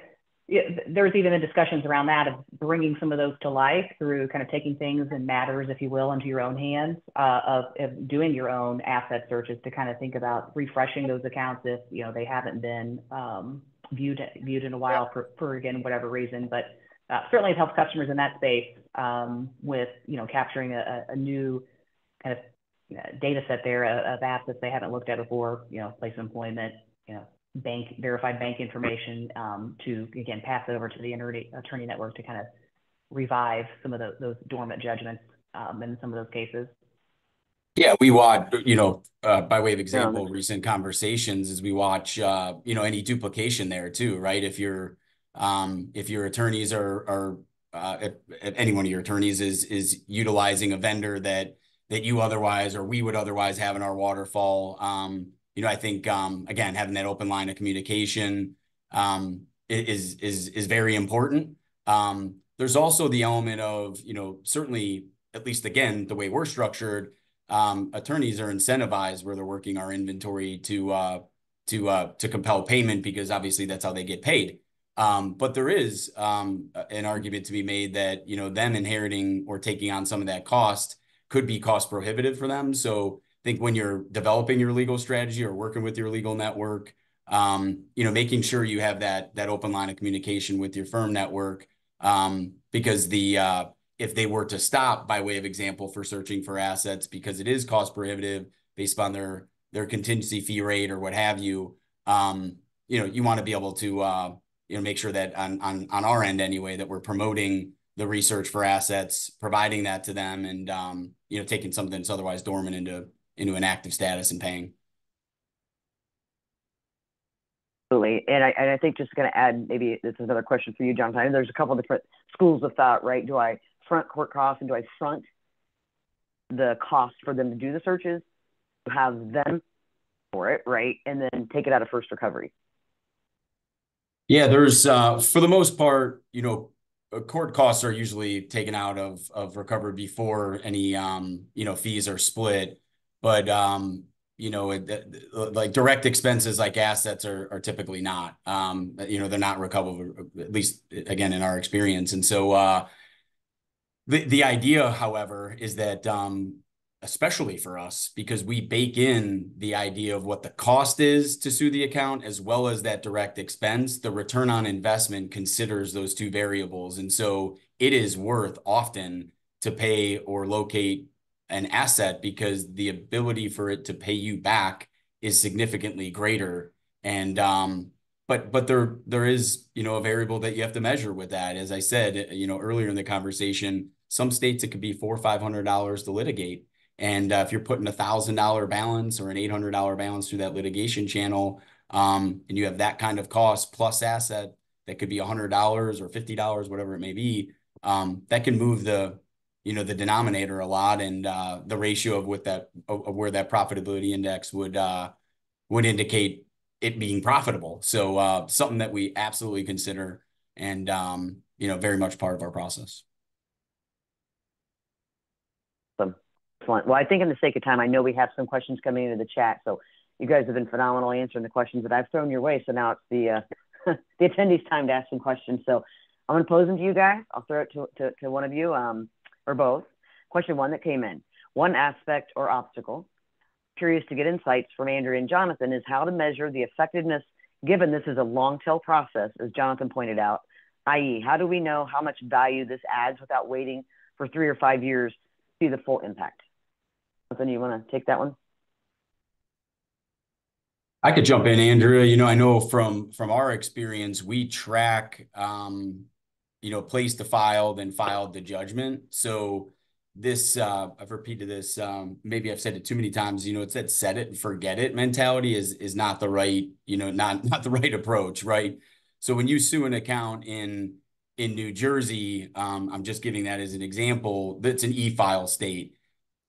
there's even been discussions around that, of bringing some of those to life through kind of taking things and matters, if you will, into your own hands, of doing your own asset searches, to kind of think about refreshing those accounts if they haven't been viewed in a while for again, whatever reason. But certainly it helps customers in that space with capturing a new kind of data set there of assets they haven't looked at before, place of employment, verified bank information, to again pass it over to the attorney network to kind of revive some of those dormant judgments in some of those cases. Yeah, we watch, by way of Yeah, example, recent conversations is we watch, any duplication there too, right? If your attorneys if any one of your attorneys is utilizing a vendor that you otherwise or we would otherwise have in our waterfall, I think again having that open line of communication is very important. There's also the element of, certainly at least again the way we're structured. Attorneys are incentivized where they're working our inventory to compel payment because obviously that's how they get paid. But there is an argument to be made that them inheriting or taking on some of that cost could be cost prohibitive for them. So I think when you're developing your legal strategy or working with your legal network, making sure you have that open line of communication with your firm network, because if they were to stop by way of example for searching for assets because it is cost prohibitive based upon their contingency fee rate or what have you, you want to be able to make sure that on our end anyway that we're promoting the research for assets, providing that to them, and taking something that's otherwise dormant into an active status and paying. absolutely. And I think just going to add, maybe this is another question for you, Jonathan. I know there's a couple of different schools of thought, right? Do I front court costs and do I front the cost for them to do the searches, have them for it, right? And then take it out of first recovery. Yeah, there's for the most part, court costs are usually taken out of recovery before any fees are split. But like direct expenses like assets are typically not. They're not recoverable, at least again in our experience. And so the idea, however, is that especially for us, because we bake in the idea of what the cost is to sue the account, as well as that direct expense, the return on investment considers those two variables. And so it is worth often to pay or locate an asset because the ability for it to pay you back is significantly greater. And but there is, a variable that you have to measure with that. As I said, earlier in the conversation, some states it could be $400 or $500 to litigate. And if you're putting $1,000 balance or an $800 balance through that litigation channel, and you have that kind of cost plus asset that could be $100 or $50, whatever it may be, that can move the denominator a lot, and the ratio of where that profitability index would indicate it being profitable. So something that we absolutely consider, and very much part of our process. Excellent. Well, I think in the sake of time, I know we have some questions coming into the chat. So you guys have been phenomenal answering the questions that I've thrown your way. So now it's the the attendees' time to ask some questions. So I'm going to pose them to you guys. I'll throw it to one of you or both. Question one that came in. One aspect or obstacle, curious to get insights from Andrew and Jonathan, is how to measure the effectiveness, given this is a long tail process, as Jonathan pointed out, i.e., how do we know how much value this adds without waiting for 3 or 5 years to see the full impact? Jonathan, you want to take that one? I could jump in, Andrea. I know from our experience, we track, place to filed and filed to judgment. So this, I've repeated this, maybe I've said it too many times, it's that set it and forget it mentality is not the right, not the right approach, right? So when you sue an account in New Jersey, I'm just giving that as an example, that's an e-file state.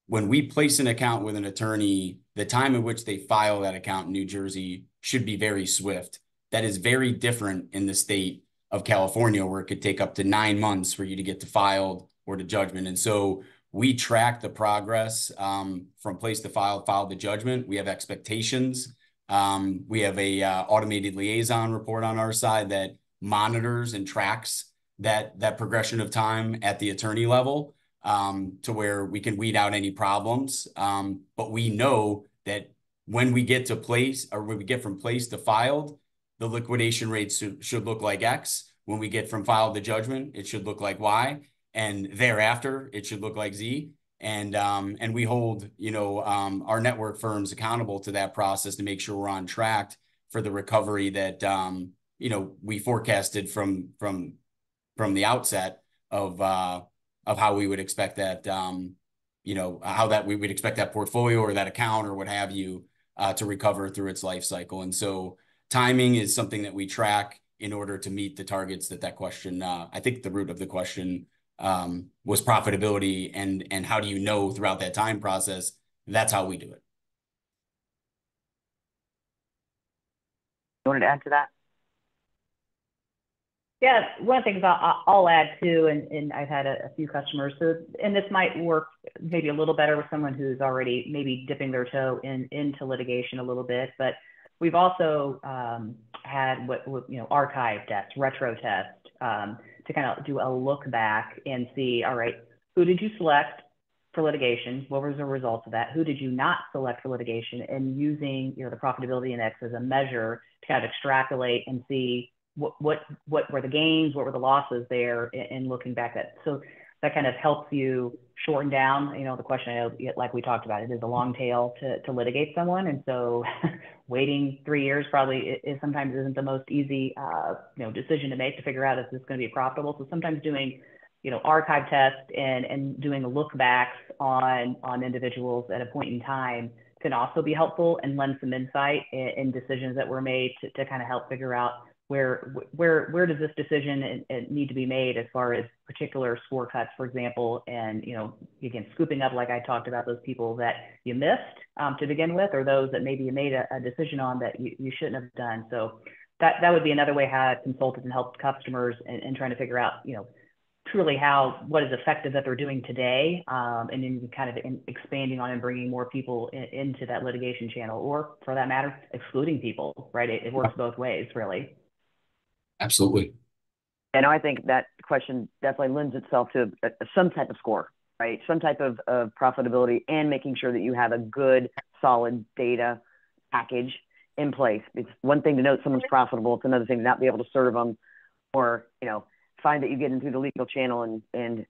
When we place an account with an attorney, the time in which they file that account in New Jersey should be very swift. That is very different in the state of California, where it could take up to 9 months for you to get to filed or to judgment. And so we track the progress from place to file to judgment. We have expectations. We have a automated liaison report on our side that monitors and tracks that progression of time at the attorney level, to where we can weed out any problems. But we know that when we get to place, or when we get from place to filed, the liquidation rates should look like X. When we get from filed to judgment, it should look like Y. And thereafter, it should look like Z. And we hold, our network firms accountable to that process to make sure we're on track for the recovery that, we forecasted from the outset of how we would expect that how that we would expect that portfolio or that account or what have you to recover through its life cycle. And so timing is something that we track in order to meet the targets that question. I think the root of the question was profitability and how do you know throughout that time process? That's how we do it. You wanted to add to that? Yeah, one of the things I'll add too, and I've had a few customers, and this might work maybe a little better with someone who's already maybe dipping their toe into litigation a little bit, but we've also had what archive tests, retro tests, to kind of do a look back and see, all right, who did you select for litigation? What was the results of that? Who did you not select for litigation? And using the profitability index as a measure to kind of extrapolate and see what were the gains, what were the losses there, and looking back at. So that kind of helps you shorten down, the question. Like we talked about, it is a long tail to litigate someone, and so waiting 3 years probably sometimes isn't the most easy decision to make to figure out if this is going to be profitable. So sometimes doing archive tests and doing look backs on individuals at a point in time can also be helpful and lend some insight in decisions that were made to kind of help figure out where does this decision need to be made as far as particular score cuts, for example, and again, scooping up, like I talked about, those people that you missed to begin with, or those that maybe you made a decision on that you shouldn't have done. So that would be another way how I've consulted and helped customers in trying to figure out truly what is effective that they're doing today, and then kind of expanding on and bringing more people into that litigation channel, or for that matter, excluding people, right? It works both ways, really. Absolutely. And I think that question definitely lends itself to some type of score, right? Some type of profitability, and making sure that you have a good, solid data package in place. It's one thing to know someone's profitable. It's another thing to not be able to serve them, or, find that you get into the legal channel and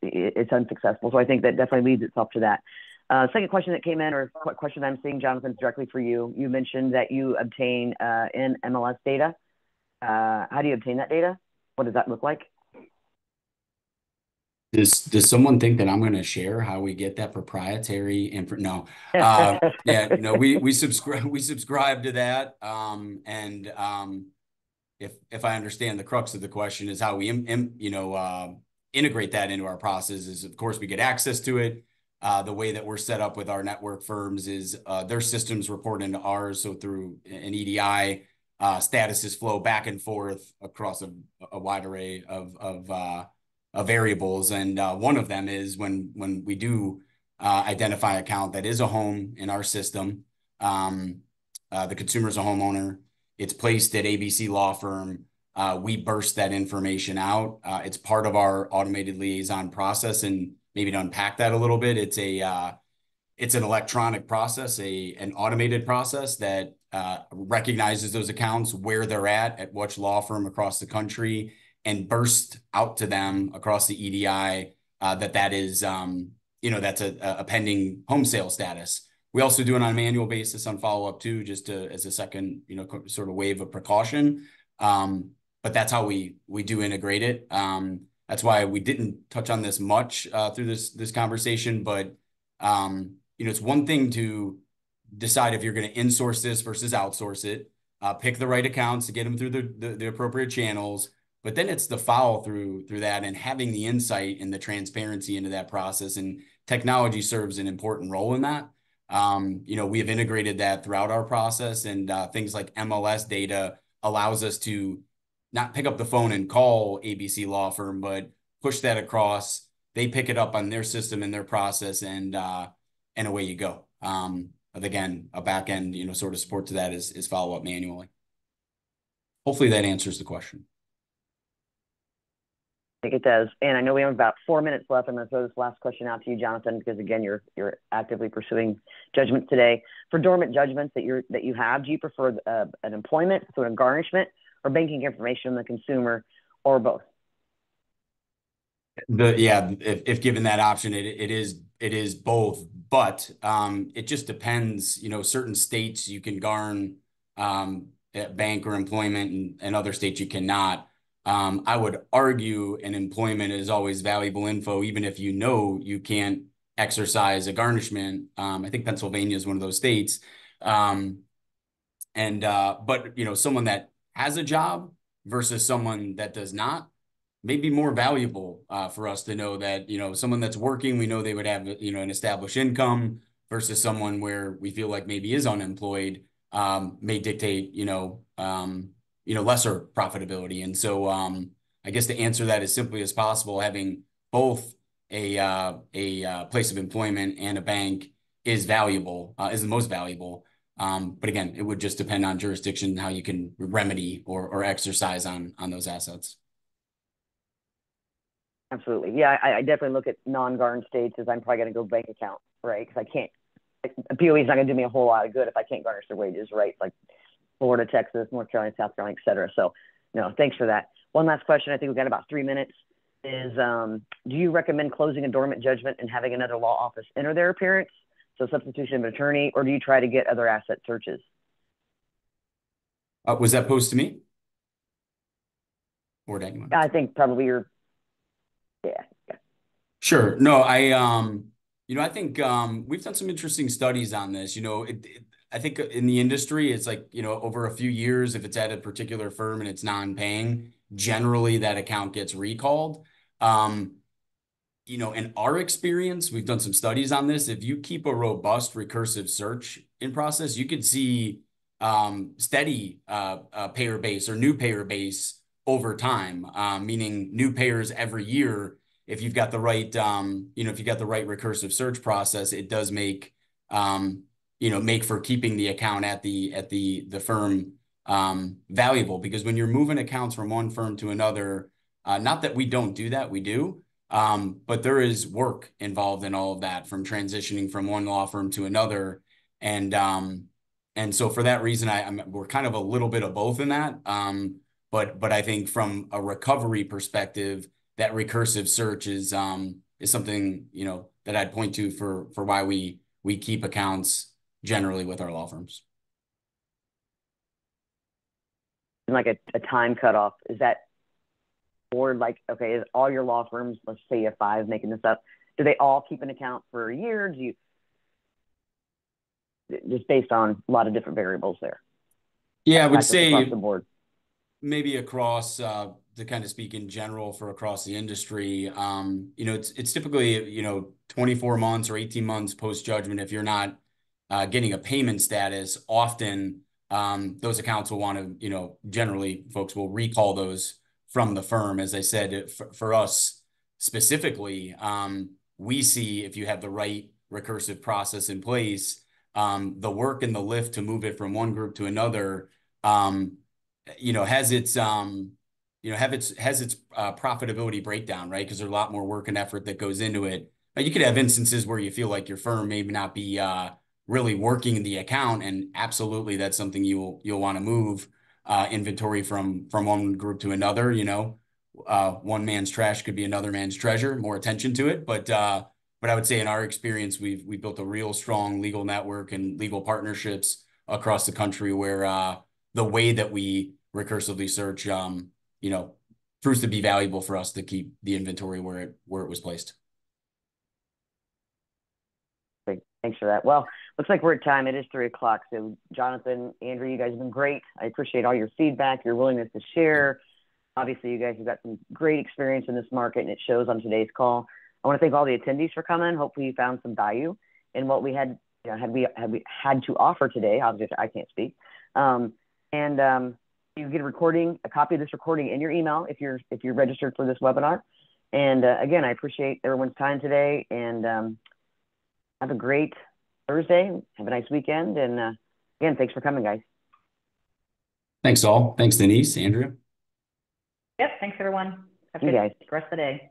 it's unsuccessful. So I think that definitely leads itself to that. Second question that came in, or question I'm seeing, Jonathan, directly for you. You mentioned that you obtain in MLS data. How do you obtain that data? What does that look like? Does someone think that I'm going to share how we get that proprietary info? No. Yeah, we subscribe to that. If I understand the crux of the question is how we integrate that into our process is, of course, we get access to it. The way that we're set up with our network firms is their systems report into ours. So through an EDI, statuses flow back and forth across a wide array of variables. And one of them is when we do identify an account that is a home in our system, the consumer's a homeowner, it's placed at ABC Law Firm. We burst that information out. It's part of our automated liaison process. And maybe to unpack that a little bit, it's an electronic process, an automated process that recognizes those accounts, where they're at which law firm across the country, and burst out to them across the EDI that is that's a pending home sale status. We also do it on a manual basis on follow-up too, just as a second, sort of wave of precaution. But that's how we do integrate it. That's why we didn't touch on this much through this conversation. But it's one thing to decide if you're going to insource this versus outsource it. Pick the right accounts to get them through the appropriate channels. But then it's the follow through that and having the insight and the transparency into that process. And technology serves an important role in that. We have integrated that throughout our process, and things like MLS data allows us to not pick up the phone and call ABC Law Firm, but push that across. They pick it up on their system and their process, and away you go. But again, a back end, sort of support to that is follow up manually. Hopefully that answers the question. I think it does. And I know we have about 4 minutes left. I'm going to throw this last question out to you, Jonathan, because again, you're actively pursuing judgments today. For dormant judgments that you have, do you prefer an employment, sort of garnishment, or banking information on the consumer, or both? If given that option, it is both, but it just depends. Certain states you can garn at bank or employment, and other states you cannot. I would argue an employment is always valuable info, even if you can't exercise a garnishment. I think Pennsylvania is one of those states. But someone that has a job versus someone that does not may be more valuable for us to know that, someone that's working, we know they would have, an established income versus someone where we feel like maybe is unemployed, may dictate, lesser profitability. And so I guess to answer that as simply as possible, having both a place of employment and a bank is valuable, is the most valuable. But again, it would just depend on jurisdiction, how you can remedy or exercise on those assets. Absolutely. Yeah, I definitely look at non-GARN states as I'm probably going to go bank account, right? Because I can't, a POE is not going to do me a whole lot of good if I can't garnish their wages, right? Like Florida, Texas, North Carolina, South Carolina, et cetera. So, thanks for that. One last question. I think we've got about 3 minutes. Is do you recommend closing a dormant judgment and having another law office enter their appearance? So substitution of attorney, or do you try to get other asset searches? Was that posed to me? Or to anyone? I think probably yeah. Sure. No, I think we've done some interesting studies on this. I think in the industry, it's like, over a few years, if it's at a particular firm and it's non-paying, generally that account gets recalled. In our experience, we've done some studies on this. If you keep a robust recursive search in process, you could see steady payer base or new payer base over time, meaning new payers every year. If you've got the right, if you got the right recursive search process, it does make for keeping the account at the firm valuable. Because when you're moving accounts from one firm to another, not that we don't do that, we do. But there is work involved in all of that, from transitioning from one law firm to another. And so for that reason, we're kind of a little bit of both in that. But I think from a recovery perspective, that recursive search is something, that I'd point to for why we keep accounts generally with our law firms. Like a time cutoff, is that, or like, okay, is all your law firms, let's say you have 5, making this up, do they all keep an account for a year? Do you, just based on a lot of different variables there? Yeah, I would say across the board. Maybe across to kind of speak in general for across the industry, it's typically 24 months or 18 months post judgment. If you're not getting a payment status, often those accounts will want to, generally folks will recall those from the firm. As I said, for us specifically, we see if you have the right recursive process in place, the work and the lift to move it from one group to another, has its profitability breakdown, right? Because there's a lot more work and effort that goes into it. Now, you could have instances where you feel like your firm may not be really working the account, and absolutely that's something you'll want to move inventory from one group to another. One man's trash could be another man's treasure. More attention to it, but I would say in our experience, we've built a real strong legal network and legal partnerships across the country where the way that we recursively search, proves to be valuable for us to keep the inventory where it was placed. Great. Thanks for that. Well, looks like we're at time. It is 3:00. So Jonathan, Andrew, you guys have been great. I appreciate all your feedback, your willingness to share. Obviously, you guys have got some great experience in this market, and it shows on today's call. I want to thank all the attendees for coming. Hopefully you found some value in what we had, had we had to offer today. Obviously, I can't speak. You get a copy of this recording in your email if you're registered for this webinar. And again, I appreciate everyone's time today, and have a great Thursday. Have a nice weekend. And again, thanks for coming, guys. Thanks all. Thanks, Denise, Andrea. Yep. Thanks, everyone. Have a You good guys. rest of the day.